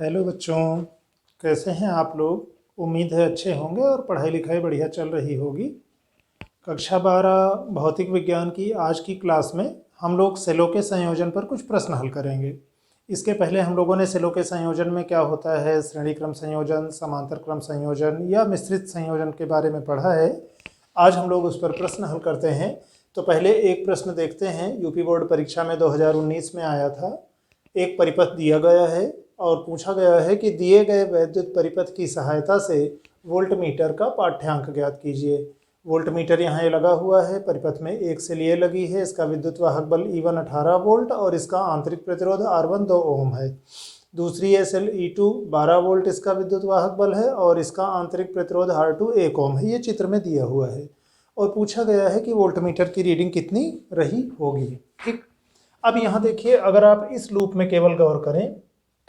Hello बच्चों, कैसे हैं आप लोग। उम्मीद है अच्छे होंगे और पढ़ाई लिखाई बढ़िया चल रही होगी। कक्षा 12 भौतिक विज्ञान की आज की क्लास में हम लोग सेलों के संयोजन पर कुछ प्रश्न हल करेंगे। इसके पहले हम लोगों ने सेलों के संयोजन में क्या होता है, श्रेणी क्रम संयोजन, समांतर क्रम संयोजन या मिश्रित संयोजन के बारे में पढ़ा है। आज हम लोग उस पर प्रश्न हल करते हैं। तो पहले एक प्रश्न देखते हैं, यूपी बोर्ड परीक्षा में 2019 में आया था। एक परिपथ दिया गया है और पूछा गया है कि दिए गए वैद्युत परिपथ की सहायता से वोल्टमीटर का पाठ्यांक ज्ञात कीजिए। वोल्टमीटर यहाँ ये लगा हुआ है, परिपथ में एक सेल ये लगी है, इसका विद्युत वाहक बल E1 18 वोल्ट और इसका आंतरिक प्रतिरोध R1 2 ओम है। दूसरी ये सेल E2 12 वोल्ट इसका विद्युत वाहक बल है और इसका आंतरिक प्रतिरोध R2 1 ओम है। ये चित्र में दिया हुआ है और पूछा गया है कि वोल्टमीटर की रीडिंग कितनी रही होगी। ठीक, अब यहाँ देखिए, अगर आप इस लूप में केवल गौर करें,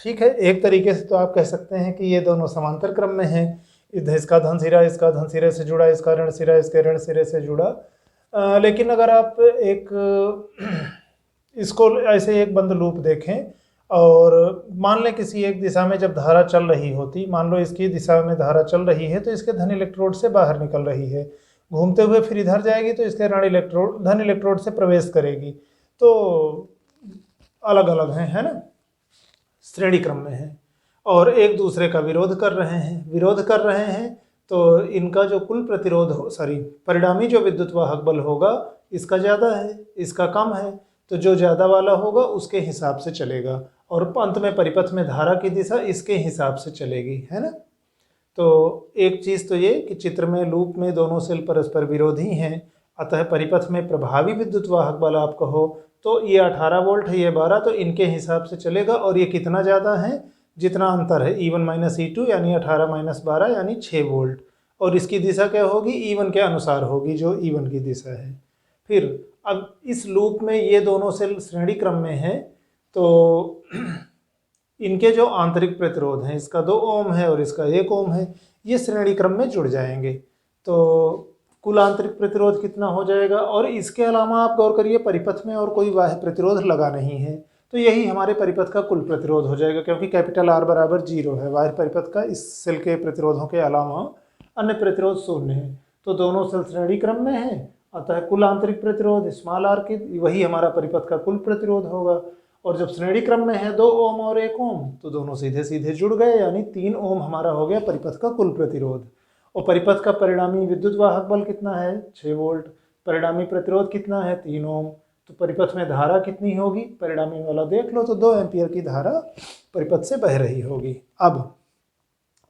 ठीक है, एक तरीके से तो आप कह सकते हैं कि ये दोनों समांतर क्रम में हैं। इधर इसका धन सिरा इसका धन सिरे से जुड़ा, इसका ऋण सिरा इसके ऋण सिरे से जुड़ा। लेकिन अगर आप एक इसको ऐसे एक बंद लूप देखें और मान लें किसी एक दिशा में जब धारा चल रही होती, मान लो इसकी दिशा में धारा चल रही है तो इसके धन इलेक्ट्रोड से बाहर निकल रही है, घूमते हुए फिर इधर जाएगी तो इसके ऋण इलेक्ट्रोड धन इलेक्ट्रोड से प्रवेश करेगी। तो अलग अलग हैं, है ना, श्रेणी क्रम में है और एक दूसरे का विरोध कर रहे हैं। तो इनका जो कुल प्रतिरोध हो, परिणामी जो विद्युत वाहक बल होगा इसका ज़्यादा है, इसका कम है, तो जो ज़्यादा वाला होगा उसके हिसाब से चलेगा और अंत में परिपथ में धारा की दिशा इसके हिसाब से चलेगी, है ना। तो एक चीज़ तो ये कि चित्र में लूप में दोनों सेल परस्पर विरोधी हैं, अतः परिपथ में प्रभावी विद्युत वाहक बल आप कहो तो ये 18 वोल्ट है, ये 12, तो इनके हिसाब से चलेगा। और ये कितना ज़्यादा है, जितना अंतर है E1 माइनस E2 यानी 18 माइनस 12 यानी 6 वोल्ट। और इसकी दिशा क्या होगी, E1 के अनुसार होगी, जो E1 की दिशा है। फिर अब इस लूप में ये दोनों सेल श्रेणी क्रम में हैं, तो इनके जो आंतरिक प्रतिरोध हैं, इसका 2 ओम है और इसका 1 ओम है, ये श्रेणी क्रम में जुड़ जाएंगे। तो कुल आंतरिक प्रतिरोध कितना हो जाएगा। और इसके अलावा आप गौर करिए, परिपथ में और कोई बाह्य प्रतिरोध लगा नहीं है, तो यही हमारे परिपथ का कुल प्रतिरोध हो जाएगा, क्योंकि कैपिटल R बराबर 0 है। बाह्य परिपथ का इस सेल के प्रतिरोधों के अलावा अन्य प्रतिरोध 0 है। तो दोनों सेल श्रेणी क्रम में है, अतः कुल आंतरिक प्रतिरोध स्मॉल r की वही हमारा परिपथ का कुल प्रतिरोध होगा। और जब श्रेणी क्रम में है 2 ओम और 1 ओम, तो दोनों सीधे सीधे जुड़ गए, यानी 3 ओम हमारा हो गया परिपथ का कुल प्रतिरोध। और परिपथ का परिणामी विद्युत वाहक बल कितना है, 6 वोल्ट। परिणामी प्रतिरोध कितना है, 3 ओम। तो परिपथ में धारा कितनी होगी, परिणामी वाला देख लो, तो 2 एम्पियर की धारा परिपथ से बह रही होगी। अब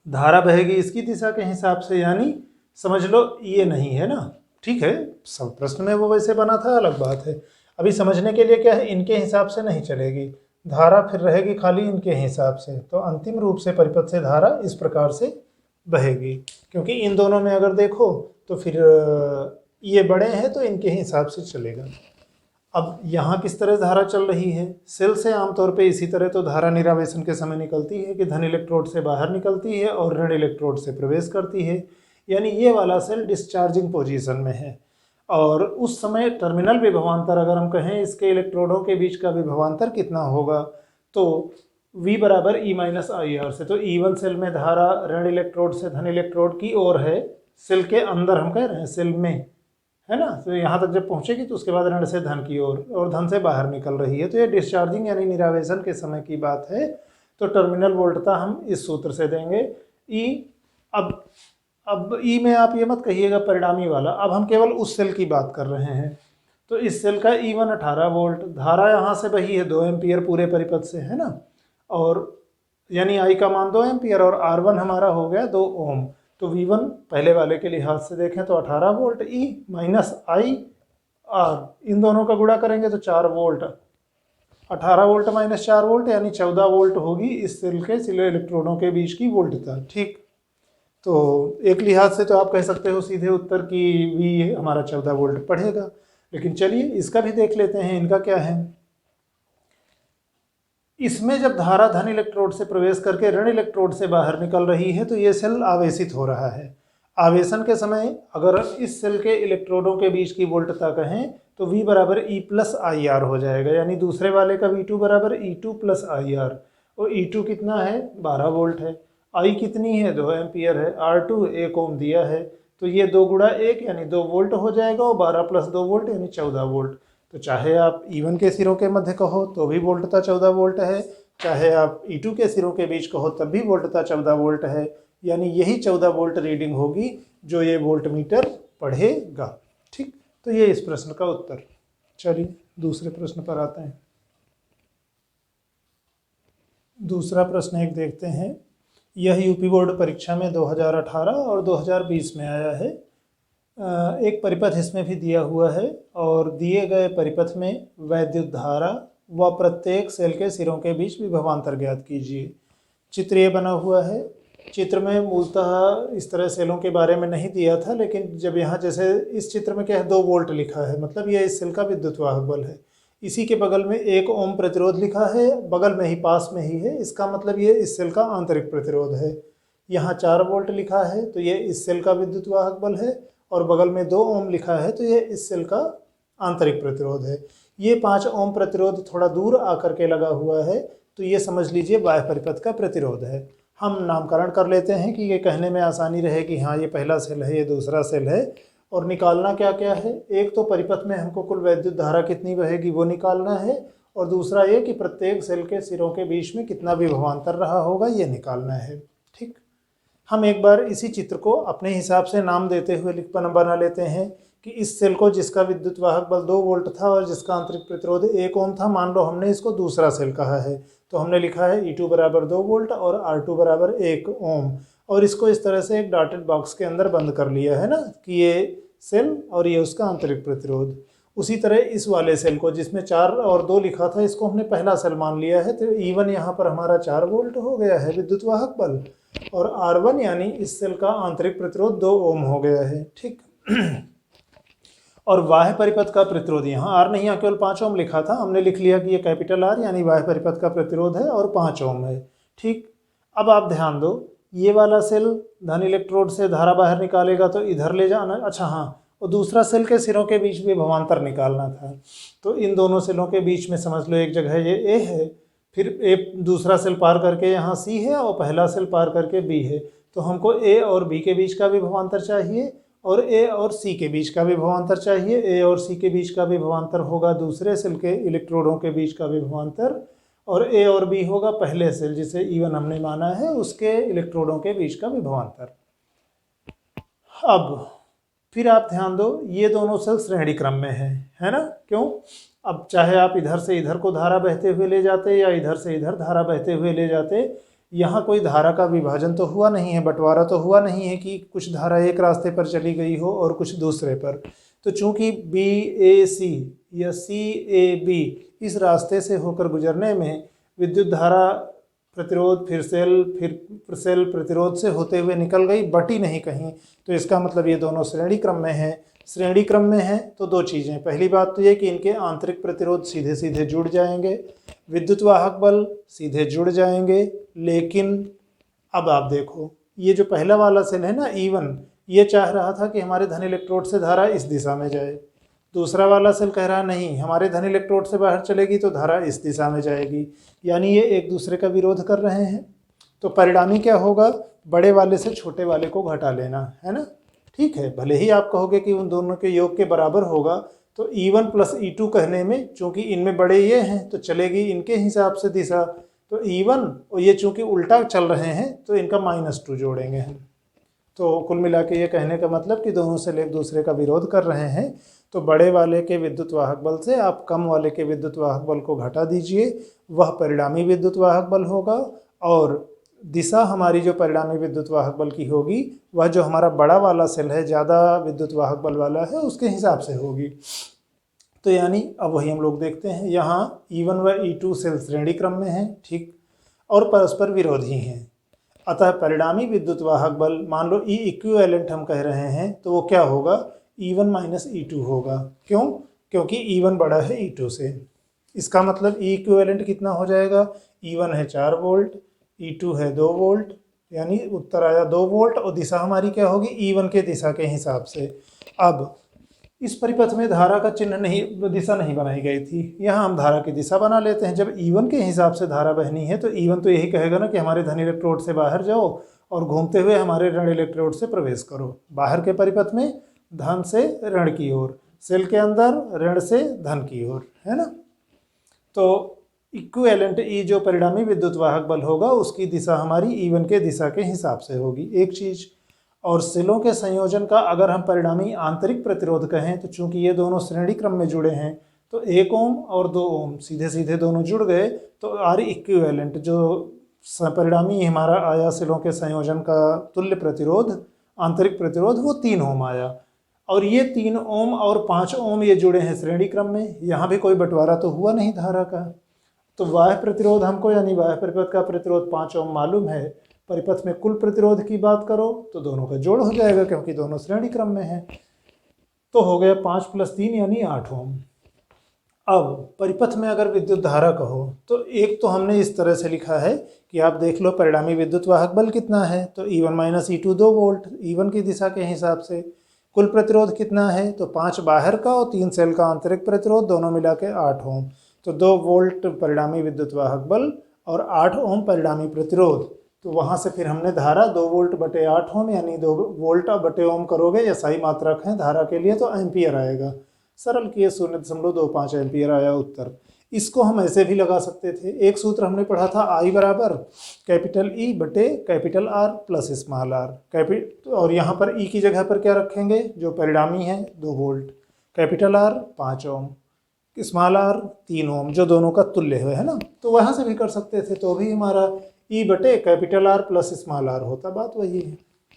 धारा बहेगी इसकी दिशा के हिसाब से, यानी समझ लो ये नहीं है ना, ठीक है, सब प्रश्न में वो वैसे बना था, अलग बात है। अभी समझने के लिए क्या है, इनके हिसाब से नहीं चलेगी धारा, फिर रहेगी खाली इनके हिसाब से। तो अंतिम रूप से परिपथ से धारा इस प्रकार से बहेगी, क्योंकि इन दोनों में अगर देखो तो फिर ये बड़े हैं तो इनके हिसाब से चलेगा। अब यहाँ किस तरह धारा चल रही है, सेल से आमतौर पे इसी तरह तो धारा निरावेशन के समय निकलती है कि धन इलेक्ट्रोड से बाहर निकलती है और ऋण इलेक्ट्रोड से प्रवेश करती है, यानी ये वाला सेल डिस्चार्जिंग पोजीशन में है। और उस समय टर्मिनल विभवांतर, अगर हम कहें इसके इलेक्ट्रोडों के बीच का विभवांतर कितना होगा, तो V बराबर E माइनस आई आर से। तो E1 सेल में धारा ऋण इलेक्ट्रोड से धन इलेक्ट्रोड की ओर है, सेल के अंदर हम कह रहे हैं, सेल में, है ना। तो यहाँ तक जब पहुँचेगी तो उसके बाद ऋण से धन की ओर और धन से बाहर निकल रही है, तो ये डिस्चार्जिंग यानी निरावेशन के समय की बात है। तो टर्मिनल वोल्टता हम इस सूत्र से देंगे E। अब E में आप ये मत कहिएगा परिणामी वाला, अब हम केवल उस सेल की बात कर रहे हैं। तो इस सेल का E1 18 वोल्ट, धारा यहाँ से बही है 2 एम्पियर पूरे परिपथ से, है ना, और यानी I का मान 2 एम्पियर और R1 हमारा हो गया 2 ओम। तो V1 पहले वाले के लिहाज से देखें तो 18 volt, E minus I R, इन दोनों का गुणा करेंगे तो 4 वोल्ट। 18 वोल्ट माइनस 4 वोल्ट यानी 14 वोल्ट होगी इस सेल के सिले इलेक्ट्रोडों के बीच की वोल्टता। ठीक, तो एक लिहाज से तो आप कह सकते हो सीधे उत्तर की V हमारा 14 वोल्ट पढ़ेगा। लेकिन चलिए इसका भी देख लेते हैं, इनका क्या है। इसमें जब धारा धन इलेक्ट्रोड से प्रवेश करके ऋण इलेक्ट्रोड से बाहर निकल रही है, तो ये सेल आवेशित हो रहा है। आवेशन के समय अगर इस सेल के इलेक्ट्रोडों के बीच की वोल्टता कहें तो V बराबर E प्लस आई आर हो जाएगा, यानी दूसरे वाले का V2 बराबर E2 प्लस आई आर। और E2 कितना है 12 वोल्ट है, I कितनी है 2 एम्पियर है, R2 1 ओम दिया है, तो ये 2 गुणा 1 यानी 2 वोल्ट हो जाएगा और 12 प्लस 2 वोल्ट यानी 14 वोल्ट। तो चाहे आप E1 के सिरों के मध्य कहो तो भी वोल्टता 14 वोल्ट है, चाहे आप E2 के सिरों के बीच कहो तब भी वोल्टता 14 वोल्ट है, यानी यही 14 वोल्ट रीडिंग होगी जो ये वोल्टमीटर पढ़ेगा। ठीक, तो ये इस प्रश्न का उत्तर। चलिए दूसरे प्रश्न पर आते हैं। दूसरा प्रश्न एक देखते हैं। यह यूपी बोर्ड परीक्षा में 2018 और 2020 में आया है। एक परिपथ इसमें भी दिया हुआ है और दिए गए परिपथ में वैद्युत धारा व प्रत्येक सेल के सिरों के बीच विभवांतर ज्ञात कीजिए। चित्र ये बना हुआ है। चित्र में मूलतः इस तरह सेलों के बारे में नहीं दिया था, लेकिन जब यहाँ जैसे इस चित्र में क्या है 2 वोल्ट लिखा है, मतलब ये इस सेल का विद्युत वाहक बल है। इसी के बगल में 1 ओम प्रतिरोध लिखा है, बगल में ही पास में ही है, इसका मतलब ये इस सेल का आंतरिक प्रतिरोध है। यहाँ 4 वोल्ट लिखा है तो ये इस सेल का विद्युत वाहक बल है, और बगल में 2 ओम लिखा है तो ये इस सेल का आंतरिक प्रतिरोध है। ये 5 ओम प्रतिरोध थोड़ा दूर आकर के लगा हुआ है, तो ये समझ लीजिए बाह्य परिपथ का प्रतिरोध है। हम नामकरण कर लेते हैं कि ये कहने में आसानी रहे कि हाँ ये पहला सेल है, ये दूसरा सेल है। और निकालना क्या क्या है, एक तो परिपथ में हमको कुल वैद्युत धारा कितनी बहेगी वो निकालना है, और दूसरा ये कि प्रत्येक सेल के सिरों के बीच में कितना विभवांतर रहा होगा ये निकालना है। ठीक, हम एक बार इसी चित्र को अपने हिसाब से नाम देते हुए बना लेते हैं कि इस सेल को जिसका विद्युत वाहक बल 2 वोल्ट था और जिसका आंतरिक प्रतिरोध 1 ओम था, मान लो हमने इसको दूसरा सेल कहा है, तो हमने लिखा है E2 बराबर 2 वोल्ट और R2 बराबर 1 ओम, और इसको इस तरह से एक डॉटेड बॉक्स के अंदर बंद कर लिया है ना कि ये सेल और ये उसका आंतरिक प्रतिरोध। उसी तरह इस वाले सेल को जिसमें 4 और 2 लिखा था, इसको हमने पहला सेल मान लिया है, तो E1 यहाँ पर हमारा 4 वोल्ट हो गया है विद्युत वाहक बल, और R1 यानी इस सेल का आंतरिक प्रतिरोध 2 ओम हो गया है। ठीक, और बाह्य परिपथ का प्रतिरोध यहाँ R नहीं, यहाँ केवल 5 ओम लिखा था, हमने लिख लिया कि ये कैपिटल R यानी बाह्य परिपथ का प्रतिरोध है और 5 ओम है। ठीक, अब आप ध्यान दो, ये वाला सेल धन इलेक्ट्रोड से धारा बाहर निकालेगा तो इधर ले जाना, अच्छा हाँ, और दूसरा सेल के सिरों के बीच में विभवांतर निकालना था, तो इन दोनों सेलों के बीच में समझ लो एक जगह ये A है, फिर एक दूसरा सेल पार करके यहाँ C है और पहला सेल पार करके B है, तो हमको A और B के बीच का विभवांतर चाहिए और A और C के बीच का विभवांतर चाहिए। A और C के बीच का विभवांतर होगा दूसरे सेल के इलेक्ट्रोडों के बीच का विभवांतर, और A और B होगा पहले सेल जिसे E1 हमने माना है उसके इलेक्ट्रोडों के बीच का विभवांतर। अब फिर आप ध्यान दो, ये दोनों सेल श्रेणी क्रम में है ना, क्यों? अब चाहे आप इधर से इधर को धारा बहते हुए ले जाते या इधर से इधर धारा बहते हुए ले जाते, यहाँ कोई धारा का विभाजन तो हुआ नहीं है, बंटवारा तो हुआ नहीं है कि कुछ धारा एक रास्ते पर चली गई हो और कुछ दूसरे पर। तो चूंकि BAC या CAB इस रास्ते से होकर गुजरने में विद्युत धारा प्रतिरोध फिर सेल प्रतिरोध से होते हुए निकल गई, बटी नहीं कहीं, तो इसका मतलब ये दोनों श्रेणी क्रम में है। श्रेणी क्रम में है तो 2 चीज़ें, पहली बात तो ये कि इनके आंतरिक प्रतिरोध सीधे सीधे जुड़ जाएंगे, विद्युत वाहक बल सीधे जुड़ जाएंगे। लेकिन अब आप देखो, ये जो पहला वाला सेल है ना E1, ये चाह रहा था कि हमारे धन इलेक्ट्रोड से धारा इस दिशा में जाए, दूसरा वाला सेल कह रहा नहीं हमारे धन इलेक्ट्रोड से बाहर चलेगी तो धारा इस दिशा में जाएगी, यानी ये एक दूसरे का विरोध कर रहे हैं। तो परिणामी क्या होगा, बड़े वाले से छोटे वाले को घटा लेना, है ना। ठीक है, भले ही आप कहोगे कि उन दोनों के योग के बराबर होगा, तो E1 प्लस E2 कहने में चूंकि इनमें बड़े ये हैं तो चलेगी इनके हिसाब से दिशा, तो E1 और ये चूंकि उल्टा चल रहे हैं तो इनका -2 जोड़ेंगे हम। तो कुल मिला के ये कहने का मतलब कि दोनों सेल एक दूसरे का विरोध कर रहे हैं, तो बड़े वाले के विद्युत वाहक बल से आप कम वाले के विद्युत वाहक बल को घटा दीजिए, वह परिणामी विद्युत वाहक बल होगा, और दिशा हमारी जो परिणामी विद्युत वाहक बल की होगी वह जो हमारा बड़ा वाला सेल है, ज़्यादा विद्युत वाहक बल वाला है, उसके हिसाब से होगी। तो यानी अब वही हम लोग देखते हैं, यहाँ E1 व E2 सेल श्रेणी क्रम में हैं, ठीक, और परस्पर विरोधी हैं। अतः परिणामी विद्युत वाहक बल मान लो E इक्विवेलेंट हम कह रहे हैं, तो वो क्या होगा, E1 माइनस E2 होगा। क्यों? क्योंकि E1 बड़ा है E2 से। इसका मतलब E इक्विवेलेंट कितना हो जाएगा, E1 है 4 वोल्ट, E2 है 2 वोल्ट, यानी उत्तर आया 2 वोल्ट, और दिशा हमारी क्या होगी, E1 के दिशा के हिसाब से। अब इस परिपथ में धारा का चिन्ह नहीं, दिशा नहीं बनाई गई थी। यहाँ हम धारा की दिशा बना लेते हैं। जब E1 के हिसाब से धारा बहनी है तो E1 तो यही कहेगा ना कि हमारे धन इलेक्ट्रोड से बाहर जाओ और घूमते हुए हमारे ऋण इलेक्ट्रोड से प्रवेश करो। बाहर के परिपथ में धन से ऋण की ओर, सेल के अंदर ऋण से धन की ओर, है ना। तो इक्विवेलेंट E जो परिणामी विद्युत वाहक बल होगा उसकी दिशा हमारी E1 के दिशा के हिसाब से होगी, एक चीज। और सेलों के संयोजन का अगर हम परिणामी आंतरिक प्रतिरोध कहें तो चूंकि ये दोनों श्रेणी क्रम में जुड़े हैं तो 1 ओम और 2 ओम सीधे सीधे दोनों जुड़ गए, तो आर इक्विवेलेंट जो परिणामी हमारा आया सेलों के संयोजन का तुल्य प्रतिरोध, आंतरिक प्रतिरोध, वो 3 ओम आया। और ये 3 ओम और 5 ओम ये जुड़े हैं श्रेणी क्रम में। यहाँ भी कोई बंटवारा तो हुआ नहीं धारा का। तो बाह्य प्रतिरोध हमको यानी बाह्य परिपथ का प्रतिरोध 5 ओम मालूम है। परिपथ में कुल प्रतिरोध की बात करो तो दोनों का जोड़ हो जाएगा क्योंकि दोनों श्रेणी क्रम में हैं। तो हो गया 5 + 3 यानी 8 ओम। अब परिपथ में अगर विद्युत धारा कहो तो एक तो हमने इस तरह से लिखा है कि आप देख लो परिणामी विद्युत वाहक बल कितना है, तो E1 - E2 2 वोल्ट E1 की दिशा के हिसाब से। कुल प्रतिरोध कितना है, तो 5 बाहर का और 3 सेल का आंतरिक प्रतिरोध दोनों मिला के 8 ओम। तो 2 वोल्ट परिणामी विद्युत वाहक बल और 8 ओम परिणामी प्रतिरोध। तो वहाँ से फिर हमने धारा 2 वोल्ट बटे 8 ओम यानी 2 वोल्ट बटे ओम करोगे, या सही मात्रक है धारा के लिए, तो एम्पियर आएगा। सरल किए 0.25 एम्पियर आया उत्तर। इसको हम ऐसे भी लगा सकते थे। एक सूत्र हमने पढ़ा था I बराबर कैपिटल E बटे capital R plus small r। और यहाँ पर E की जगह पर क्या रखेंगे, जो परिणामी है 2 वोल्ट, कैपिटल R 5 ओम, स्मॉल r 3 ओम, जो दोनों का तुल्य है ना। तो वहाँ से भी कर सकते थे, तो भी हमारा E बटे capital R plus small r होता, बात वही है।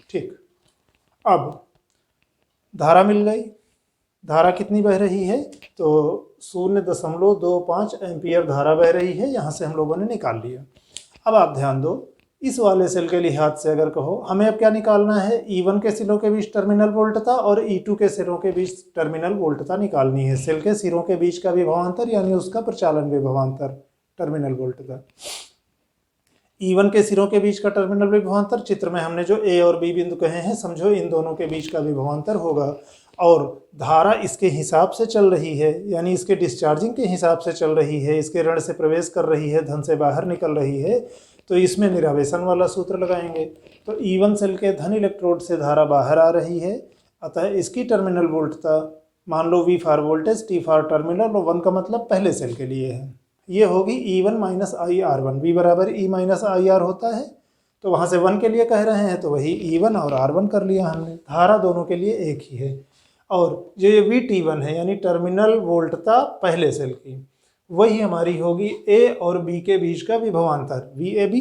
ठीक, अब धारा मिल गई। धारा कितनी बह रही है, तो 0.25 एम्पियर धारा बह रही है, यहाँ से हम लोगों ने निकाल लिया। अब आप ध्यान दो, इस वाले सेल के लिहाज से अगर कहो हमें अब क्या निकालना है, E1 के सिरों के बीच टर्मिनल वोल्टता और E2 के सिरों के बीच टर्मिनल वोल्टता निकालनी है। सेल के सिरों के बीच का विभवांतर यानी उसका प्रचालन विभवांतर, टर्मिनल वोल्टता। E1 के सिरों के बीच का टर्मिनल विभवांतर चित्र में हमने जो A और B बिंदु कहे हैं, समझो इन दोनों के बीच का विभवांतर होगा। और धारा इसके हिसाब से चल रही है, यानी इसके डिस्चार्जिंग के हिसाब से चल रही है, इसके ऋण से प्रवेश कर रही है, धन से बाहर निकल रही है, तो इसमें निरावेशन वाला सूत्र लगाएंगे। तो E1 सेल के धन इलेक्ट्रोड से धारा बाहर आ रही है, अतः इसकी टर्मिनल वोल्टता मान लो V for voltage, T for terminal, और 1 का मतलब पहले सेल के लिए है, ये होगी E1 - IR1। V बराबर E - IR होता है, तो वहाँ से 1 के लिए कह रहे हैं तो वही E1 और R1 कर लिया हमने। धारा दोनों के लिए एक ही है। और जो ये VT1 है यानी टर्मिनल वोल्टता पहले सेल की, वही हमारी होगी A और B के बीच का विभवांतर, VAB,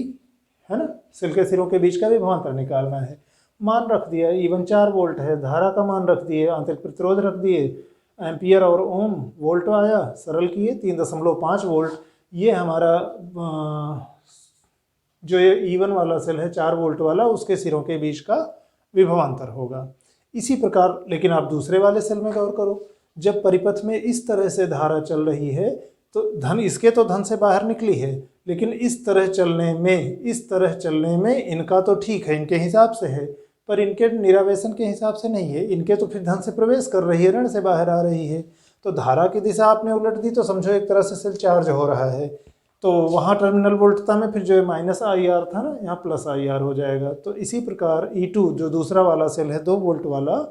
है ना। सेल के सिरों के बीच का विभवांतर निकालना है। मान रख दिया, E1 4 वोल्ट है, धारा का मान रख दिए, आंतरिक प्रतिरोध रख दिए, एम्पियर और ओम, वोल्ट आया, सरल किए 3.5 वोल्ट। ये हमारा जो ये E1 वाला सेल है 4 वोल्ट वाला, उसके सिरों के बीच का विभवांतर होगा। इसी प्रकार लेकिन आप दूसरे वाले सेल में गौर करो, जब परिपथ में इस तरह से धारा चल रही है तो धन, इसके तो धन से बाहर निकली है, लेकिन इस तरह चलने में इनका तो ठीक है, इनके हिसाब से है, पर इनके निरावेशन के हिसाब से नहीं है। इनके तो फिर धन से प्रवेश कर रही है, ऋण से बाहर आ रही है। तो धारा की दिशा आपने उलट दी तो समझो एक तरह से सेल चार्ज हो रहा है, तो वहाँ टर्मिनल वोल्टता में फिर जो -IR था ना, यहाँ +IR हो जाएगा। तो इसी प्रकार E2 जो दूसरा वाला सेल है 2 वोल्ट वाला,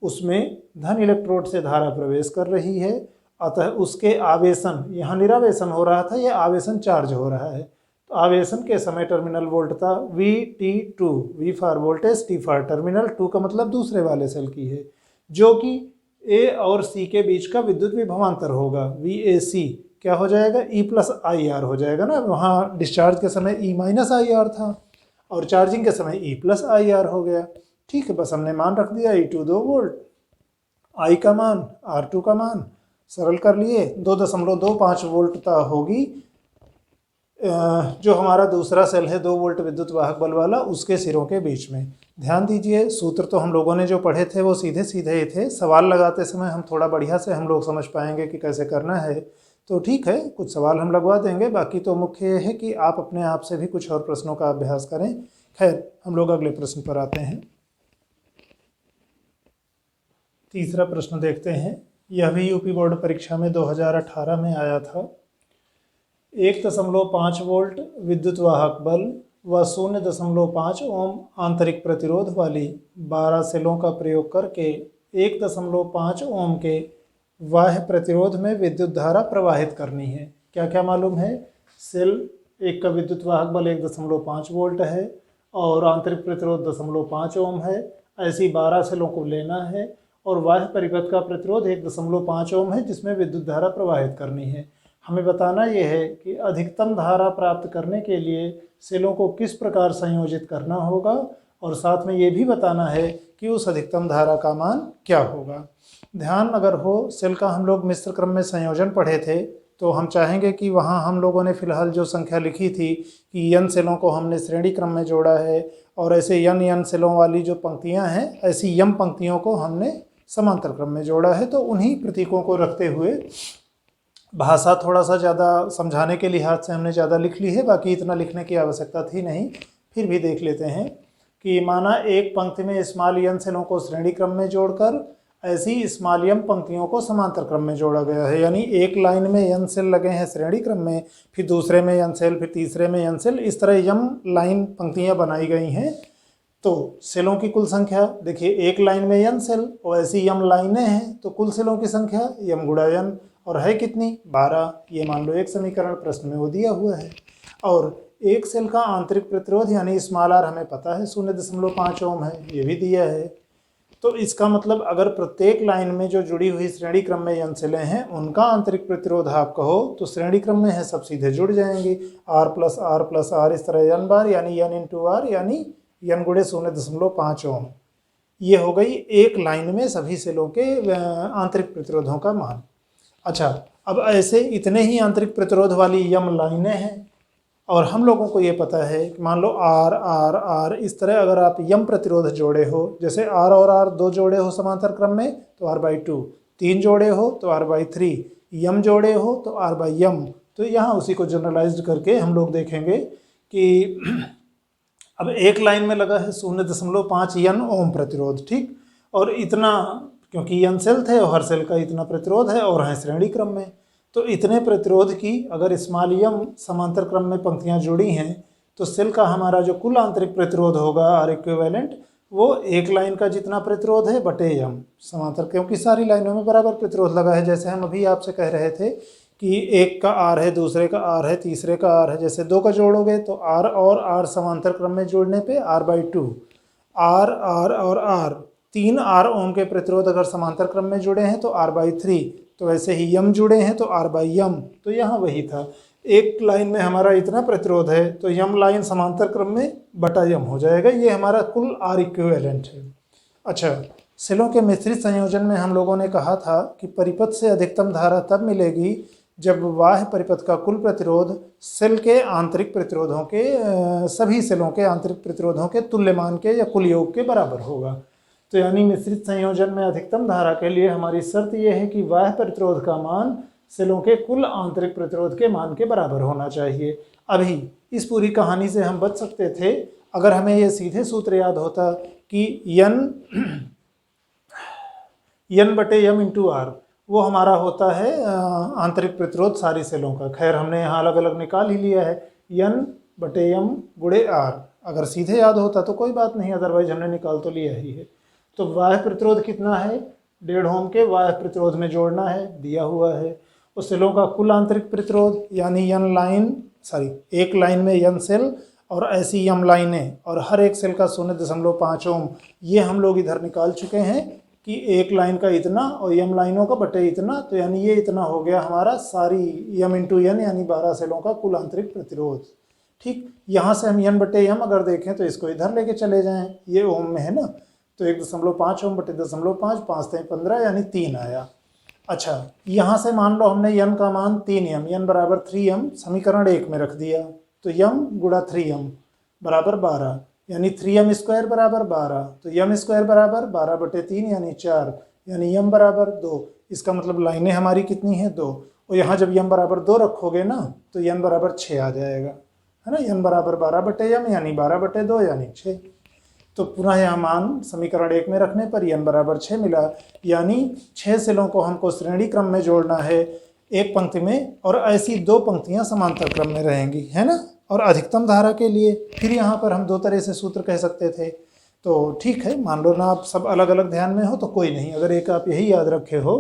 उसमें धन इलेक्ट्रोड से धारा प्रवेश कर रही है, अतः उसके आवेशन, यहाँ निरावेशन हो रहा था, यह आवेशन चार्ज हो रहा है। तो आवेशन के समय टर्मिनल वोल्टता VT2, V for voltage, T for terminal, 2 का मतलब दूसरे वाले सेल की है, जो कि A और C के बीच का विद्युत विभवांतर होगा, VAC क्या हो जाएगा, E + IR हो जाएगा ना। वहाँ डिस्चार्ज के समय E - IR था और चार्जिंग के समय E + IR हो गया। ठीक है, बस हमने मान रख दिया, E2 2 वोल्ट, I का मान, R2 का मान, सरल कर लिए, 2.25 वोल्टता होगी जो हमारा दूसरा सेल है 2 वोल्ट विद्युत वाहक बल वाला, उसके सिरों के बीच में। ध्यान दीजिए, सूत्र तो हम लोगों ने जो पढ़े थे वो सीधे सीधे ही थे, सवाल लगाते समय हम थोड़ा बढ़िया से हम लोग समझ पाएंगे कि कैसे करना है। तो ठीक है, कुछ सवाल हम लगवा देंगे, बाकी तो मुख्य ये है कि आप अपने आप से भी कुछ और प्रश्नों का अभ्यास करें। खैर, हम लोग अगले प्रश्न पर आते हैं। तीसरा प्रश्न देखते हैं। यह भी यूपी बोर्ड परीक्षा में 2018 में आया था। 1.5 वोल्ट विद्युत वाहक बल व 0.5 ओम आंतरिक प्रतिरोध वाली 12 सेलों का प्रयोग करके 1.5 ओम के बाह्य प्रतिरोध में विद्युत धारा प्रवाहित करनी है। क्या क्या मालूम है? सेल एक का विद्युत वाहक बल 1.5 वोल्ट है और आंतरिक प्रतिरोध 0.5 ओम है। ऐसी 12 सेलों को लेना है और बाह्य परिपथ का प्रतिरोध 1.5 ओम है जिसमें विद्युत धारा प्रवाहित करनी है। हमें बताना यह है कि अधिकतम धारा प्राप्त करने के लिए सेलों को किस प्रकार संयोजित करना होगा और साथ में ये भी बताना है कि उस अधिकतम धारा का मान क्या होगा। ध्यान अगर हो, सेल का हम लोग मिश्र क्रम में संयोजन पढ़े थे तो हम चाहेंगे कि वहाँ हम लोगों ने फिलहाल जो संख्या लिखी थी कि n सेलों को हमने श्रेणी क्रम में जोड़ा है और ऐसे n सेलों वाली जो पंक्तियाँ हैं ऐसी m पंक्तियों को हमने समांतर क्रम में जोड़ा है। तो उन्हीं प्रतीकों को रखते हुए भाषा थोड़ा सा ज़्यादा समझाने के लिहाज से हमने ज़्यादा लिख ली है, बाकी इतना लिखने की आवश्यकता थी नहीं। फिर भी देख लेते हैं कि माना एक पंक्ति में स्मॉल n सेलों को श्रेणी क्रम में जोड़कर ऐसी स्मॉल m पंक्तियों को समांतर क्रम में जोड़ा गया है। यानी एक लाइन में n सेल लगे हैं श्रेणी क्रम में, फिर दूसरे में n सेल, फिर तीसरे में n सेल, इस तरह m लाइन पंक्तियाँ बनाई गई हैं। तो सेलों की कुल संख्या देखिए, एक लाइन में n सेल और ऐसी m लाइनें हैं तो कुल सेलों की संख्या m गुणा n और है कितनी? 12। ये मान लो एक समीकरण प्रश्न में वो दिया हुआ है। और एक सेल का आंतरिक प्रतिरोध यानी स्मॉल r हमें पता है 0.5 ओम है, ये भी दिया है। तो इसका मतलब अगर प्रत्येक लाइन में जो जुड़ी हुई श्रेणी क्रम में n सेलें हैं उनका आंतरिक प्रतिरोध आप कहो तो श्रेणी क्रम में है सब सीधे जुड़ जाएंगी, r प्लस r इस तरह n बार यानी n इंटू r यानी n गुणे 0.5 ओम। ये हो गई एक लाइन में सभी सेलों के आंतरिक प्रतिरोधों का मान। अच्छा, अब ऐसे इतने ही आंतरिक प्रतिरोध वाली m लाइनें हैं और हम लोगों को ये पता है कि मान लो r r r इस तरह अगर आप m प्रतिरोध जोड़े हो, जैसे r और r दो जोड़े हो समांतर क्रम में तो r/2, 3 जोड़े हो तो r/3, m जोड़े हो तो r/m। तो यहाँ उसी को जनरलाइज्ड करके हम लोग देखेंगे कि अब एक लाइन में लगा है 0.5 n ओम प्रतिरोध, ठीक, और इतना क्योंकि n सेल थे और हर सेल का इतना प्रतिरोध है और है श्रेणी क्रम में, तो इतने प्रतिरोध की अगर स्मॉल m समांतर क्रम में पंक्तियां जुड़ी हैं तो सेल का हमारा जो कुल आंतरिक प्रतिरोध होगा R इक्विवेलेंट वो एक लाइन का जितना प्रतिरोध है बटे m समांतर, क्योंकि सारी लाइनों में बराबर प्रतिरोध लगा है। जैसे हम अभी आपसे कह रहे थे कि एक का R है, दूसरे का R है, तीसरे का R है, जैसे दो का जोड़ोगे तो R और R समांतर क्रम में जोड़ने पे r/2, R R और R 3 R ओम के प्रतिरोध अगर समांतर क्रम में जुड़े हैं तो r/3, तो वैसे ही m जुड़े हैं तो r/m। तो यहाँ वही था, एक लाइन में हमारा इतना प्रतिरोध है तो m लाइन समांतर क्रम में बटा m हो जाएगा, ये हमारा कुल R इक्विवेलेंट है। अच्छा, सेलों के मिश्रित संयोजन में हम लोगों ने कहा था कि परिपथ से अधिकतम धारा तब मिलेगी जब बाह्य परिपथ का कुल प्रतिरोध सेल के आंतरिक प्रतिरोधों के सभी सेलों के आंतरिक प्रतिरोधों के तुल्यमान के या कुल योग के बराबर होगा। तो यानी मिश्रित संयोजन में अधिकतम धारा के लिए हमारी शर्त यह है कि बाह्य प्रतिरोध का मान सेलों के कुल आंतरिक प्रतिरोध के मान के बराबर होना चाहिए। अभी इस पूरी कहानी से हम बच सकते थे अगर हमें ये सीधे सूत्र याद होता कि n बटे m इंटू आर वो हमारा होता है आंतरिक प्रतिरोध सारी सेलों का। खैर हमने यहाँ अलग अलग निकाल ही लिया है, n बटे m गुणे r। अगर सीधे याद होता तो कोई बात नहीं, अदरवाइज हमने निकाल तो लिया ही है। तो बाह्य प्रतिरोध कितना है? 1.5 ओम के बाह्य प्रतिरोध में जोड़ना है, दिया हुआ है। उस सेलों का कुल आंतरिक प्रतिरोध यानी एक लाइन में n सेल और ऐसी m लाइनें और हर एक सेल का 0.5 ओम, ये हम लोग इधर निकाल चुके हैं कि एक लाइन का इतना और m लाइनों का बटे इतना, तो यानी ये इतना हो गया हमारा सारी m इंटू n यानी 12 सेलों का कुल आंतरिक प्रतिरोध। ठीक, यहाँ से हम n बटे m अगर देखें तो इसको इधर लेके चले जाएं, ये ओम में है ना, तो 1.5 ओम बटे 0.5, 5 3 15 यानी 3 आया। अच्छा, यहाँ से मान लो हमने n का मान 3m, n बराबर 3m समीकरण 1 में रख दिया, तो m गुणा 3m बराबर 12 यानी 3m स्क्वायर बराबर 12, तो m स्क्वायर बराबर 12 बटे 3 यानी 4, यानी m बराबर 2। इसका मतलब लाइनें हमारी कितनी हैं? 2। और यहाँ जब m बराबर 2 रखोगे ना तो n बराबर 6 आ जाएगा, है ना। n बराबर 12 बटे m यानी 12 बटे 2 यानी 6। तो पुनः यहाँ मान समीकरण 1 में रखने पर n बराबर 6 मिला, यानी 6 सेलों को हमको श्रेणी क्रम में जोड़ना है एक पंक्ति में, और ऐसी 2 पंक्तियां समांतर क्रम में रहेंगी, है ना। और अधिकतम धारा के लिए फिर यहाँ पर हम 2 तरह से सूत्र कह सकते थे। तो ठीक है, मान लो ना आप सब अलग अलग ध्यान में हो तो कोई नहीं, अगर एक आप यही याद रखे हो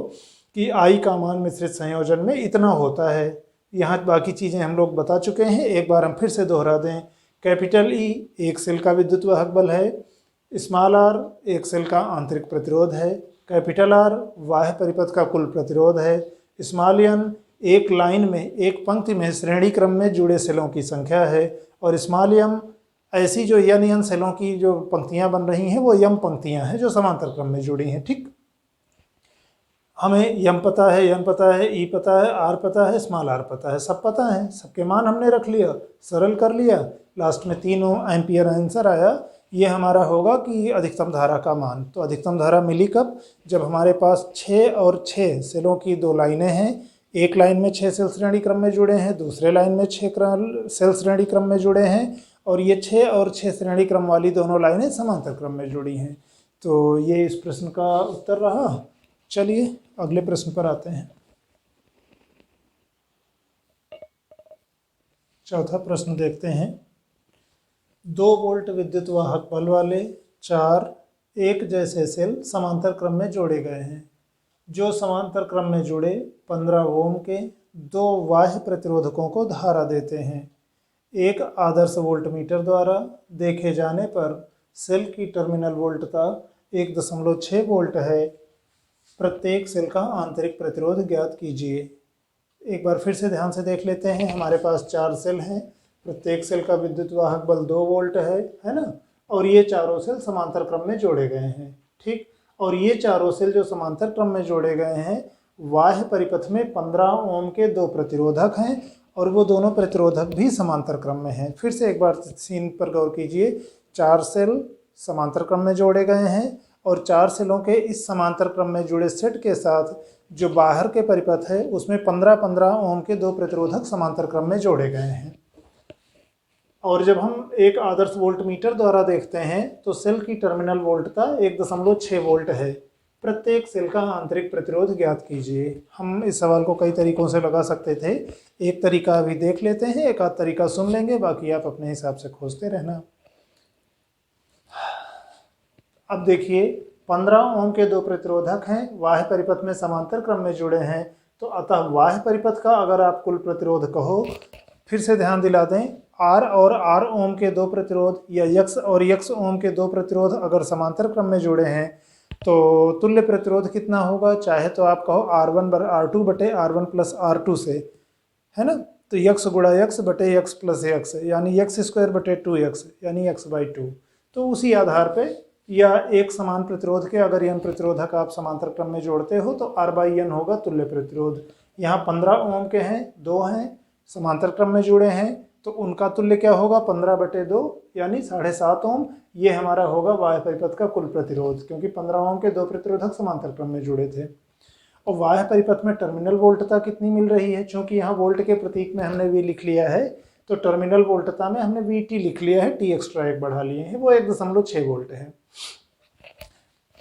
कि I का मान मिश्रित संयोजन में इतना होता है। यहाँ बाकी चीज़ें हम लोग बता चुके हैं, एक बार हम फिर से दोहरा दें। कैपिटल E एक सेल का विद्युत वाहक बल है, स्मॉल r एक सेल का आंतरिक प्रतिरोध है, कैपिटल R बाह्य परिपथ का कुल प्रतिरोध है, स्मॉल n एक लाइन में एक पंक्ति में श्रेणी क्रम में जुड़े सेलों की संख्या है, और स्मॉल m ऐसी जो n सेलों की जो पंक्तियां बन रही हैं वो m पंक्तियां हैं जो समांतर क्रम में जुड़ी हैं। ठीक, हमें m पता है, n पता है, e पता है, r पता है, स्मॉल r पता है, सब पता है, सबके मान हमने रख लिया, सरल कर लिया, लास्ट में 3 एम्पियर आंसर आया। ये हमारा होगा कि अधिकतम धारा का मान। तो अधिकतम धारा मिली कब? जब हमारे पास 6 और 6 सेलों की 2 लाइनें हैं, एक लाइन में 6 सेल श्रेणी क्रम में जुड़े हैं, दूसरे लाइन में 6 सेल श्रेणी क्रम में जुड़े हैं, और ये 6 और 6 श्रेणी क्रम वाली दोनों लाइनें समांतर क्रम में जुड़ी हैं। तो ये इस प्रश्न का उत्तर रहा। चलिए अगले प्रश्न पर आते हैं। चौथा प्रश्न देखते हैं। 2 वोल्ट विद्युत वाहक बल वाले 4 एक जैसे सेल समांतर क्रम में जोड़े गए हैं, जो समांतर क्रम में जुड़े 15 ओम के 2 बाह्य प्रतिरोधकों को धारा देते हैं। एक आदर्श वोल्टमीटर द्वारा देखे जाने पर सेल की टर्मिनल वोल्टता 1.6 वोल्ट है। प्रत्येक सेल का आंतरिक प्रतिरोध ज्ञात कीजिए। एक बार फिर से ध्यान से देख लेते हैं। हमारे पास 4 सेल हैं, प्रत्येक सेल का विद्युत वाहक बल 2 वोल्ट है ना, और ये चारों सेल समांतर क्रम में जोड़े गए हैं। ठीक, और ये चारों सेल जो समांतर क्रम में जोड़े गए हैं, बाह्य परिपथ में 15 ओम के 2 प्रतिरोधक हैं, और वो दोनों प्रतिरोधक भी समांतर क्रम में हैं। फिर से एक बार सीन पर गौर कीजिए। 4 सेल समांतर क्रम में जोड़े गए हैं, और 4 सेलों के इस समांतर क्रम में जुड़े सेट के साथ जो बाहर के परिपथ है उसमें 15-15 ओम के 2 प्रतिरोधक समांतर क्रम में जोड़े गए हैं। और जब हम एक आदर्श वोल्टमीटर द्वारा देखते हैं तो सेल की टर्मिनल वोल्टता 1.6 वोल्ट है। प्रत्येक सेल का आंतरिक प्रतिरोध ज्ञात कीजिए। हम इस सवाल को कई तरीकों से लगा सकते थे, एक तरीका अभी देख लेते हैं, एक आध तरीका सुन लेंगे, बाकी आप अपने हिसाब से खोजते रहना। अब देखिए, 15 ओम के 2 प्रतिरोधक हैं, बाह्य परिपथ में समांतर क्रम में जुड़े हैं, तो अतः बाह्य परिपथ का अगर आप कुल प्रतिरोध कहो, फिर से ध्यान दिला दें, R और R ओम के 2 प्रतिरोध या X और X ओम के 2 प्रतिरोध अगर समांतर क्रम में जुड़े हैं तो तुल्य प्रतिरोध कितना होगा? चाहे तो आप कहो R1 R2 बटे R1 प्लस R2 से, है ना, तो X गुणा X बटे X प्लस X, यानी x² बटे 2x, यानी x/2। तो उसी आधार पे या एक समान प्रतिरोध के अगर n प्रतिरोधक आप समांतर क्रम में जोड़ते हो तो R/n होगा तुल्य प्रतिरोध। यहाँ 15 ओम के हैं, 2 हैं, समांतर क्रम में जुड़े हैं, तो उनका तुल्य क्या होगा? 15/2 यानी 7.5 ओम। ये हमारा होगा बाह्य परिपथ का कुल प्रतिरोध, क्योंकि 15 ओम के 2 प्रतिरोधक समांतर क्रम में जुड़े थे। और बाह्य परिपथ में टर्मिनल वोल्टता कितनी मिल रही है? चूंकि यहाँ वोल्ट के प्रतीक में हमने V लिख लिया है, तो टर्मिनल वोल्टता में हमने VT लिख लिया है, T एक्स्ट्रा 1 बढ़ा लिए हैं, वो 1.6 वोल्ट है।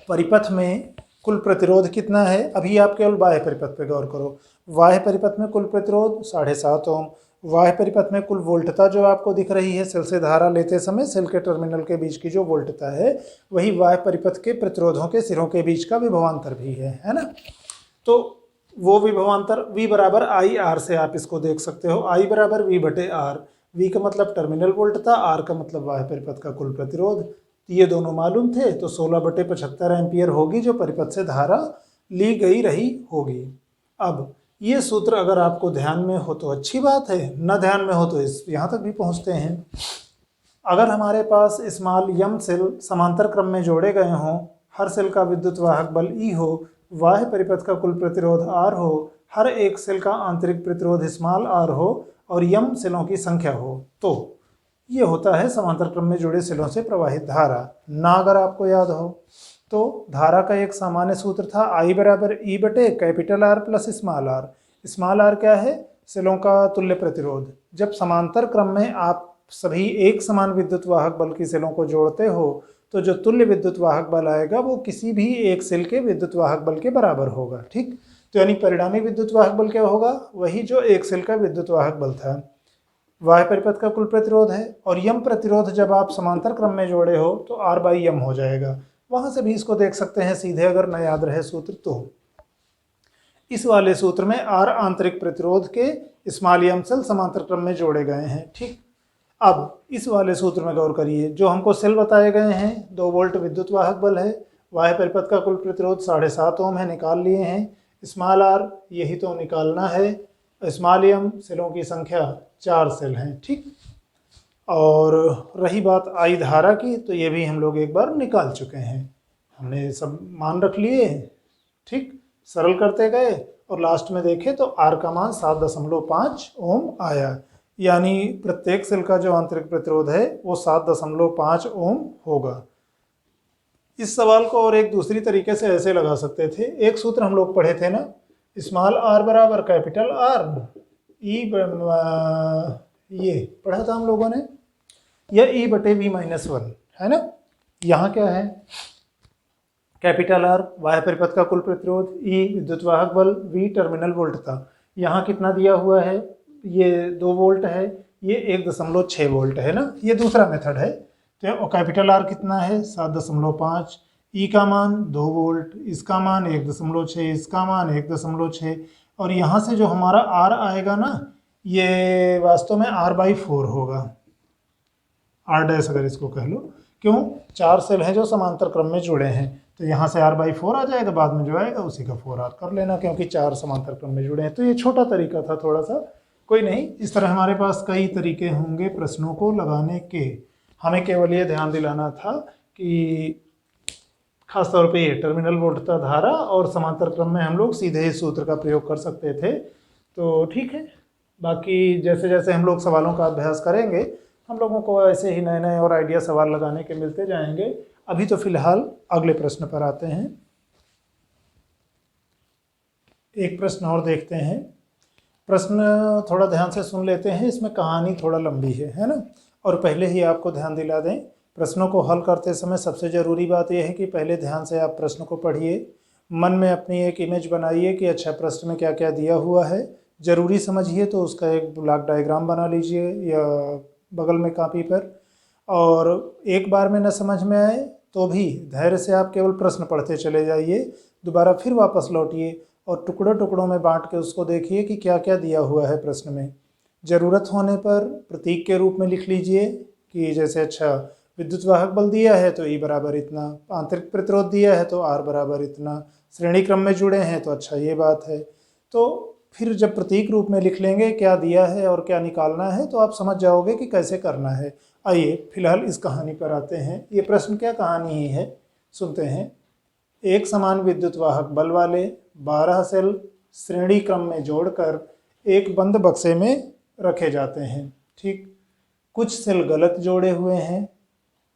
परिपथ में कुल प्रतिरोध कितना है? अभी आप केवल बाह्य परिपथ पे गौर करो। बाह्य परिपथ में कुल प्रतिरोध 7.5 ओम। बाह्य परिपथ में कुल वोल्टता जो आपको दिख रही है, सेल से धारा लेते समय सेल के टर्मिनल के बीच की जो वोल्टता है, वही बाह्य परिपथ के प्रतिरोधों के सिरों के बीच का विभवांतर भी है ना। तो वो विभवांतर V बराबर IR से आप इसको देख सकते हो। I बराबर V बटे R। V का मतलब टर्मिनल वोल्टता, R का मतलब बाह्य परिपथ का कुल प्रतिरोध। ये दोनों मालूम थे, तो 16/75 एम्पियर होगी जो परिपथ से धारा ली गई रही होगी। अब ये सूत्र अगर आपको ध्यान में हो तो अच्छी बात है, न ध्यान में हो तो यहाँ तक भी पहुँचते हैं। अगर हमारे पास स्मॉल m सेल समांतर क्रम में जोड़े गए हों, हर सेल का विद्युत वाहक बल E हो, बाह्य परिपथ का कुल प्रतिरोध R हो, हर एक सेल का आंतरिक प्रतिरोध स्मॉल r हो और m सेलों की संख्या हो, तो ये होता है समांतर क्रम में जुड़े सेलों से प्रवाहित धारा। ना अगर आपको याद हो तो धारा का एक सामान्य सूत्र था I बराबर E बटे capital R plus small r। Small r क्या है? सेलों का तुल्य प्रतिरोध। जब समांतर क्रम में आप सभी एक समान विद्युत वाहक बल की सेलों को जोड़ते हो तो जो तुल्य विद्युत वाहक बल आएगा वो किसी भी एक सेल के विद्युत वाहक बल के बराबर होगा। ठीक, तो यानी परिणामी विद्युत वाहक बल क्या होगा, वही जो एक सेल का विद्युत वाहक बल था। वाह्य परिपथ का कुल प्रतिरोध है और यम प्रतिरोध जब आप समांतर क्रम में जोड़े हो तो R बाई यम हो जाएगा। वहां से भी इसको देख सकते हैं सीधे, अगर न याद रहे सूत्र तो। इस वाले सूत्र में R आंतरिक प्रतिरोध के स्मॉल यम सेल समांतर क्रम में जोड़े गए हैं। ठीक, अब इस वाले सूत्र में गौर करिए, जो हमको सेल बताए गए हैं 2 वोल्ट विद्युत वाहक बल है, वाह्य परिपथ का कुल प्रतिरोध 7.5 ओम है, निकाल लिए हैं। स्मॉल r यही तो निकालना है। स्मॉल एम सेलों की संख्या 4 सेल हैं। ठीक, और रही बात आई धारा की, तो ये भी हम लोग एक बार निकाल चुके हैं, हमने सब मान रख लिए। ठीक, सरल करते गए और लास्ट में देखें तो R का मान 7.5 ओम आया, यानी प्रत्येक सेल का जो आंतरिक प्रतिरोध है वो 7.5 ओम होगा। इस सवाल को और एक दूसरी तरीके से ऐसे लगा सकते थे, एक सूत्र हम लोग पढ़े थे ना, स्मॉल r बराबर कैपिटल R, ये पढ़ा था हम लोगों ने, यह E बटे V माइनस 1 है ना। यहाँ क्या है, कैपिटल R वाह्य परिपथ का कुल प्रतिरोध, E विद्युत वाहक बल, V टर्मिनल वोल्ट था। यहाँ कितना दिया हुआ है, ये 2 वोल्ट है, ये 1.6 वोल्ट है ना, ये दूसरा मेथड है। तो कैपिटल R कितना है 7.5, E का मान 2 वोल्ट, इसका मान 1.6, इसका मान 1.6, और यहाँ से जो हमारा R आएगा ना, ये वास्तव में R बाई 4 होगा, R डैश अगर इसको कह लो। क्यों, 4 सेल हैं जो समांतर क्रम में जुड़े हैं, तो यहाँ से R बाई 4 आ जाएगा, बाद में जो आएगा उसी का 4R कर लेना, क्योंकि 4 समांतर क्रम में जुड़े हैं। तो ये छोटा तरीका था थोड़ा सा, कोई नहीं, इस तरह हमारे पास कई तरीके होंगे प्रश्नों को लगाने के। हमें केवल ये ध्यान दिलाना था कि खासतौर पे ये टर्मिनल वोल्टता धारा और समांतर क्रम में हम लोग सीधे इस सूत्र का प्रयोग कर सकते थे। तो ठीक है, बाकी जैसे जैसे हम लोग सवालों का अभ्यास करेंगे, हम लोगों को ऐसे ही नए नए और आइडिया सवाल लगाने के मिलते जाएंगे। अभी तो फिलहाल अगले प्रश्न पर आते हैं। एक प्रश्न और देखते हैं, प्रश्न थोड़ा ध्यान से सुन लेते हैं, इसमें कहानी थोड़ा लंबी है ना। और पहले ही आपको ध्यान दिला दें, प्रश्नों को हल करते समय सबसे ज़रूरी बात यह है कि पहले ध्यान से आप प्रश्न को पढ़िए, मन में अपनी एक इमेज बनाइए कि अच्छा प्रश्न में क्या क्या दिया हुआ है, ज़रूरी समझिए तो उसका एक ब्लॉक डायग्राम बना लीजिए या बगल में कॉपी पर। और एक बार में न समझ में आए तो भी धैर्य से आप केवल प्रश्न पढ़ते चले जाइए, दोबारा फिर वापस लौटिए और टुकड़ों टुकड़ों में बांट के उसको देखिए कि क्या क्या दिया हुआ है प्रश्न में। ज़रूरत होने पर प्रतीक के रूप में लिख लीजिए कि जैसे अच्छा विद्युत वाहक बल दिया है तो E बराबर इतना, आंतरिक प्रतिरोध दिया है तो R बराबर इतना, श्रेणी क्रम में जुड़े हैं तो अच्छा ये बात है। तो फिर जब प्रतीक रूप में लिख लेंगे क्या दिया है और क्या निकालना है, तो आप समझ जाओगे कि कैसे करना है। आइए फिलहाल इस कहानी पर आते हैं। ये प्रश्न क्या कहानी ही है, सुनते हैं। एक समान विद्युत वाहक बल वाले 12 सेल श्रेणी क्रम में जोड़कर एक बंद बक्से में रखे जाते हैं। ठीक, कुछ सेल गलत जोड़े हुए हैं।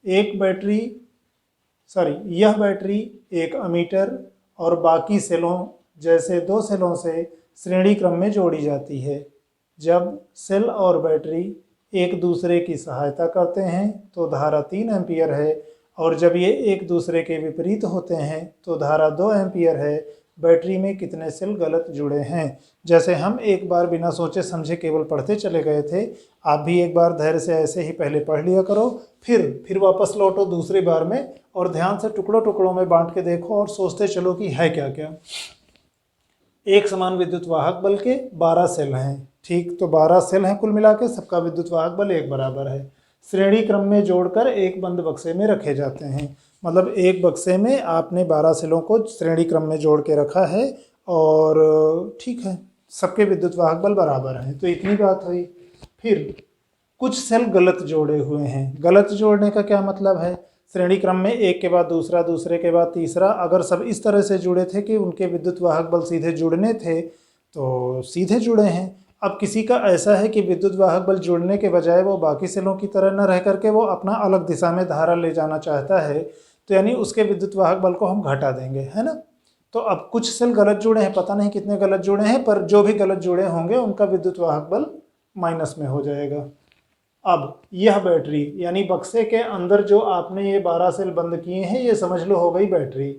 यह बैटरी एक अमीटर और बाकी सेलों जैसे 2 सेलों से श्रेणी क्रम में जोड़ी जाती है। जब सेल और बैटरी एक दूसरे की सहायता करते हैं तो धारा 3 एम्पियर है, और जब ये एक दूसरे के विपरीत होते हैं तो धारा 2 एम्पियर है। बैटरी में कितने सेल गलत जुड़े हैं। जैसे हम एक बार बिना सोचे समझे केवल पढ़ते चले गए थे, आप भी एक बार धैर्य से ऐसे ही पहले पढ़ लिया करो, फिर वापस लौटो दूसरी बार में और ध्यान से टुकड़ों टुकड़ों में बांट के देखो और सोचते चलो कि है क्या क्या। एक समान विद्युत वाहक बल के 12 सेल हैं। ठीक, तो 12 सेल हैं कुल मिला के, सबका विद्युत वाहक बल एक बराबर है। श्रेणी क्रम में जोड़कर एक बंद बक्से में रखे जाते हैं, मतलब एक बक्से में आपने 12 सेलों को श्रेणी क्रम में जोड़ के रखा है और ठीक है, सबके विद्युत वाहक बल बराबर हैं। तो इतनी बात हुई। फिर कुछ सेल गलत जोड़े हुए हैं। गलत जोड़ने का क्या मतलब है, श्रेणी क्रम में एक के बाद दूसरा, दूसरे के बाद तीसरा, अगर सब इस तरह से जुड़े थे कि उनके विद्युत वाहक बल सीधे जुड़ने थे तो सीधे जुड़े हैं। अब किसी का ऐसा है कि विद्युत वाहक बल जुड़ने के बजाय वो बाकी सेलों की तरह न रह करके वो अपना अलग दिशा में धारा ले जाना चाहता है, तो यानी उसके विद्युत वाहक बल को हम घटा देंगे, है ना। तो अब कुछ सेल गलत जुड़े हैं, पता नहीं कितने गलत जुड़े हैं, पर जो भी गलत जुड़े होंगे उनका विद्युत वाहक बल माइनस में हो जाएगा। अब यह बैटरी यानी बक्से के अंदर जो आपने ये 12 सेल बंद किए हैं, ये समझ लो हो गई बैटरी।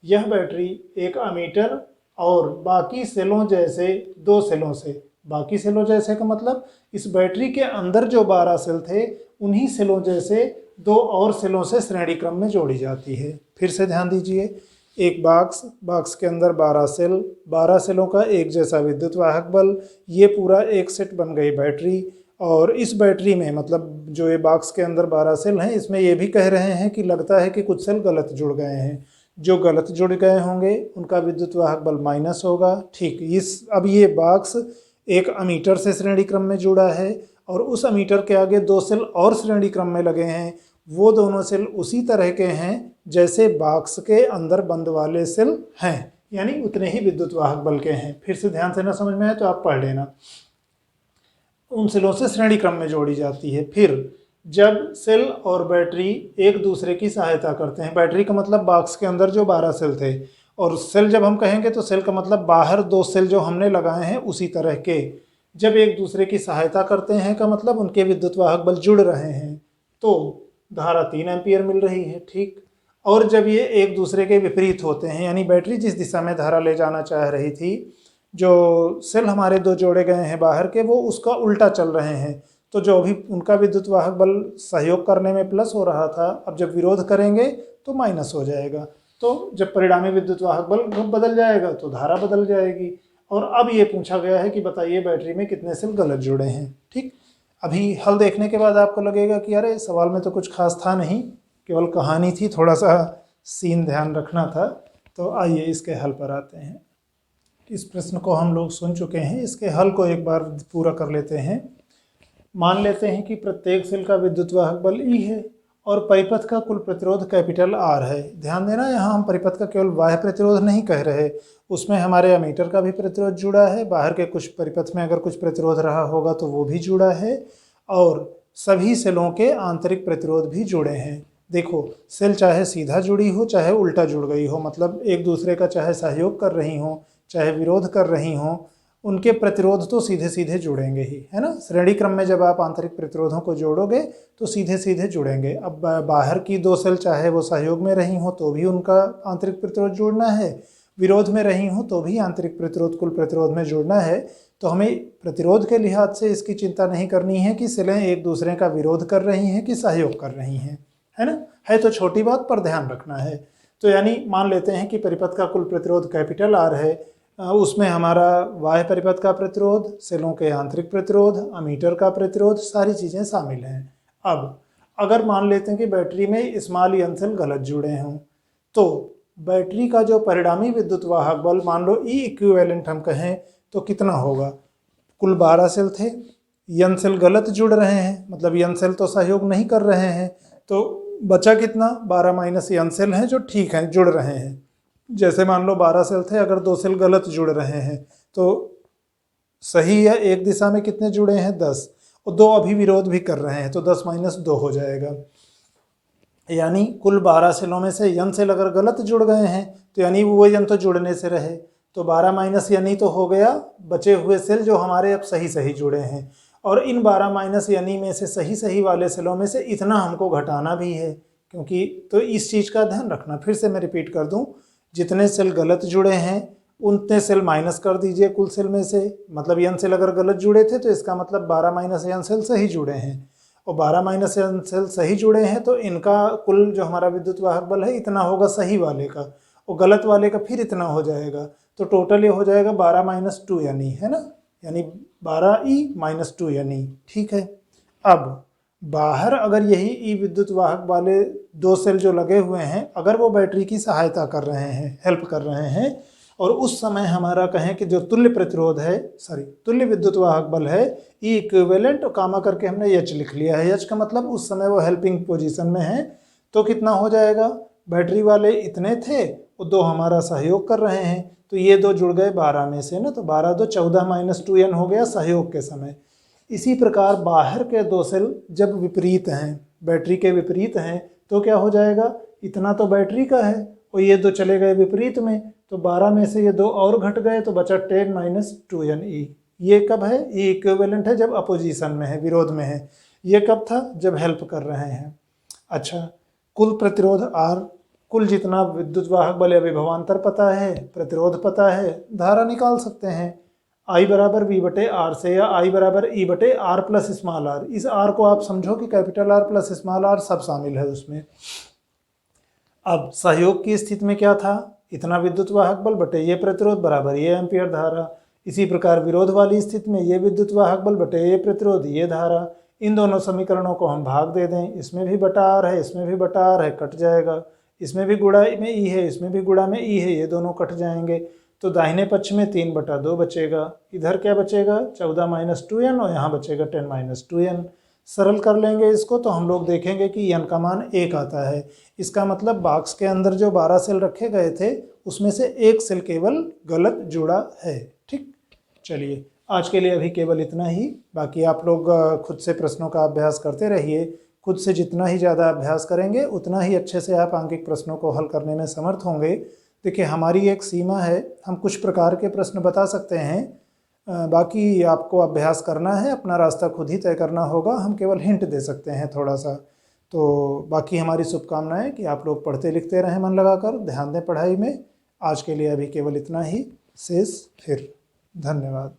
यह बैटरी एक एमीटर और बाकी सेलों जैसे दो सेलों से, बाकी सेलों जैसे का मतलब इस बैटरी के अंदर जो 12 सेल थे उन्हीं सेलों जैसे दो और सेलों से श्रेणी क्रम में जोड़ी जाती है। फिर से ध्यान दीजिए, एक बॉक्स के अंदर 12 सेल, 12 सेलों का एक जैसा विद्युत वाहक बल, ये पूरा एक सेट बन गई बैटरी। और इस बैटरी में मतलब जो ये बॉक्स के अंदर 12 सेल हैं, इसमें ये भी कह रहे हैं कि लगता है कि कुछ सेल गलत जुड़ गए हैं। जो गलत जुड़ गए होंगे उनका विद्युत वाहक बल माइनस होगा। ठीक, अब ये बॉक्स एक अमीटर से श्रेणी क्रम में जुड़ा है और उस अमीटर के आगे दो सेल और श्रेणी क्रम में लगे हैं। वो दोनों सेल उसी तरह के हैं जैसे बॉक्स के अंदर बंद वाले सेल हैं, यानी उतने ही विद्युत वाहक बल के हैं। फिर से ध्यान से ना समझ में आए तो आप पढ़ लेना। उन सेलों से श्रेणी क्रम में जोड़ी जाती है। फिर जब सेल और बैटरी एक दूसरे की सहायता करते हैं, बैटरी का मतलब बॉक्स के अंदर जो 12 सेल थे, और सेल जब हम कहेंगे तो सेल का मतलब बाहर दो सेल जो हमने लगाए हैं उसी तरह के, जब एक दूसरे की सहायता करते हैं का मतलब उनके विद्युत वाहक बल जुड़ रहे हैं तो धारा 3 एम्पीयर मिल रही है। ठीक, और जब ये एक दूसरे के विपरीत होते हैं, यानी बैटरी जिस दिशा में धारा ले जाना चाह रही थी, जो सेल हमारे दो जोड़े गए हैं बाहर के वो उसका उल्टा चल रहे हैं, तो जो भी उनका विद्युत वाहक बल सहयोग करने में प्लस हो रहा था, अब जब विरोध करेंगे तो माइनस हो जाएगा। तो जब परिणामी विद्युत वाहक बल बदल जाएगा तो धारा बदल जाएगी। और अब ये पूछा गया है कि बताइए बैटरी में कितने सेल गलत जुड़े हैं। ठीक, अभी हल देखने के बाद आपको लगेगा कि अरे सवाल में तो कुछ खास था नहीं, केवल कहानी थी, थोड़ा सा सीन ध्यान रखना था। तो आइए इसके हल पर आते हैं। इस प्रश्न को हम लोग सुन चुके हैं, इसके हल को एक बार पूरा कर लेते हैं। मान लेते हैं कि प्रत्येक सेल का विद्युत वाहक बल E है और परिपथ का कुल प्रतिरोध कैपिटल R है। ध्यान देना, यहाँ हम परिपथ का केवल बाह्य प्रतिरोध नहीं कह रहे, उसमें हमारे एमीटर का भी प्रतिरोध जुड़ा है, बाहर के कुछ परिपथ में अगर कुछ प्रतिरोध रहा होगा तो वो भी जुड़ा है, और सभी सेलों के आंतरिक प्रतिरोध भी जुड़े हैं। देखो, सेल चाहे सीधा जुड़ी हो चाहे उल्टा जुड़ गई हो, मतलब एक दूसरे का चाहे सहयोग कर रही हो चाहे विरोध कर रही हो, उनके प्रतिरोध तो सीधे सीधे जुड़ेंगे ही, है ना। श्रेणी क्रम में जब आप आंतरिक प्रतिरोधों को जोड़ोगे तो सीधे सीधे जुड़ेंगे। अब बाहर की दो सेल चाहे वो सहयोग में रही हो तो भी उनका आंतरिक प्रतिरोध जुड़ना है, विरोध में रही हो तो भी आंतरिक प्रतिरोध कुल प्रतिरोध में जुड़ना है। तो हमें प्रतिरोध के लिहाज से इसकी चिंता नहीं करनी है कि सेलें एक दूसरे का विरोध कर रही हैं कि सहयोग कर रही हैं, है ना। है तो छोटी बात पर ध्यान रखना है। तो यानी मान लेते हैं कि परिपथ का कुल प्रतिरोध कैपिटल R है, उसमें हमारा बाह्य परिपथ का प्रतिरोध, सेलों के आंतरिक प्रतिरोध, अमीटर का प्रतिरोध, सारी चीज़ें शामिल हैं। अब अगर मान लेते हैं कि बैटरी में स्मॉल n सेल गलत जुड़े हों, तो बैटरी का जो परिणामी विद्युत वाहक बल मान लो E इक्विवेलेंट हम कहें तो कितना होगा। कुल 12 सेल थे, n सेल गलत जुड़ रहे हैं, मतलब n सेल तो सहयोग नहीं कर रहे हैं, तो बचा कितना, 12 माइनस n सेल हैं जो ठीक हैं, जुड़ रहे हैं। जैसे मान लो 12 सेल थे, अगर दो सेल गलत जुड़ रहे हैं तो सही है, एक दिशा में कितने जुड़े हैं 10, और दो अभी विरोध भी कर रहे हैं तो 10 माइनस 2 हो जाएगा। यानी कुल 12 सेलों में से n सेल अगर गलत जुड़ गए हैं तो यानी वो n तो जुड़ने से रहे, तो 12 माइनस यानी तो हो गया बचे हुए सेल जो हमारे अब सही सही जुड़े हैं। और इन 12 माइनस यानी में से सही सही वाले सेलों में से इतना हमको घटाना भी है, क्योंकि तो इस चीज़ का ध्यान रखना। फिर से मैं रिपीट कर दूं, जितने सेल गलत जुड़े हैं उतने सेल माइनस कर दीजिए कुल सेल में से, मतलब n सेल अगर गलत जुड़े थे तो इसका मतलब 12 माइनस n सेल सही जुड़े हैं, और 12 माइनस n सेल सही जुड़े हैं तो इनका कुल जो हमारा विद्युत वाहक बल है इतना होगा सही वाले का, और गलत वाले का फिर इतना हो जाएगा, तो टोटल ये हो जाएगा 12 माइनस 2 यानी, है ना, यानी 12E माइनस 2 यानी। ठीक है, अब बाहर अगर यही E विद्युत वाहक वाले दो सेल जो लगे हुए हैं अगर वो बैटरी की सहायता कर रहे हैं, हेल्प कर रहे हैं, और उस समय हमारा कहें कि जो तुल्य प्रतिरोध है, तुल्य विद्युत वाहक बल है E इक्विवेलेंट, और कामा करके हमने H लिख लिया है, H का मतलब उस समय वो हेल्पिंग पोजीशन में है, तो कितना हो जाएगा, बैटरी वाले इतने थे और दो हमारा सहयोग कर रहे हैं, तो ये दो जुड़ गए 12 में से ना, तो 12 दो 14 माइनस 2n हो गया सहयोग के समय। इसी प्रकार बाहर के दो सेल जब विपरीत हैं, बैटरी के विपरीत हैं, तो क्या हो जाएगा, इतना तो बैटरी का है और ये दो चले गए विपरीत में, तो 12 में से ये दो और घट गए तो बचा 10 माइनस 2n E। ये कब है, E इक्विवेलेंट है जब अपोजिशन में है, विरोध में है। ये कब था? जब हेल्प कर रहे हैं। अच्छा, कुल प्रतिरोध R, कुल जितना विद्युत वाहक बल या विभवांतर पता है, प्रतिरोध पता है, धारा निकाल सकते हैं I बराबर V बटे R से, या I बराबर E बटे R प्लस स्मॉल r। इस R को आप समझो कि capital R plus small r सब शामिल है उसमें। अब सहयोग की स्थिति में क्या था? इतना विद्युत वाहक बल बटे ये प्रतिरोध बराबर ये एम्पियर धारा। इसी प्रकार विरोध वाली स्थिति में ये विद्युत वाहक बल बटे ये प्रतिरोध ये धारा। इन दोनों समीकरणों को हम भाग दे दें, इसमें भी बटा R है, इसमें भी बटा R है, कट जाएगा। इसमें भी गुणा में E है, इसमें भी गुणा में E है, ये दोनों कट जाएंगे। तो दाहिने पक्ष में 3/2 बचेगा। इधर क्या बचेगा? 14 - 2n, और यहाँ बचेगा 10 - 2n। सरल कर लेंगे इसको तो हम लोग देखेंगे कि n का मान 1 आता है। इसका मतलब बॉक्स के अंदर जो 12 सेल रखे गए थे उसमें से एक सेल केवल गलत जुड़ा है। ठीक, चलिए आज के लिए अभी केवल इतना ही। बाकी आप लोग खुद से प्रश्नों का अभ्यास करते रहिए। खुद से जितना ही ज़्यादा अभ्यास करेंगे उतना ही अच्छे से आप आंकिक प्रश्नों को हल करने में समर्थ होंगे। देखिए, हमारी एक सीमा है, हम कुछ प्रकार के प्रश्न बता सकते हैं, बाकी आपको अभ्यास करना है, अपना रास्ता खुद ही तय करना होगा। हम केवल हिंट दे सकते हैं थोड़ा सा। तो बाकी हमारी शुभकामनाएं कि आप लोग पढ़ते लिखते रहें, मन लगाकर ध्यान दें पढ़ाई में। आज के लिए अभी केवल इतना ही। शेष फिर। धन्यवाद।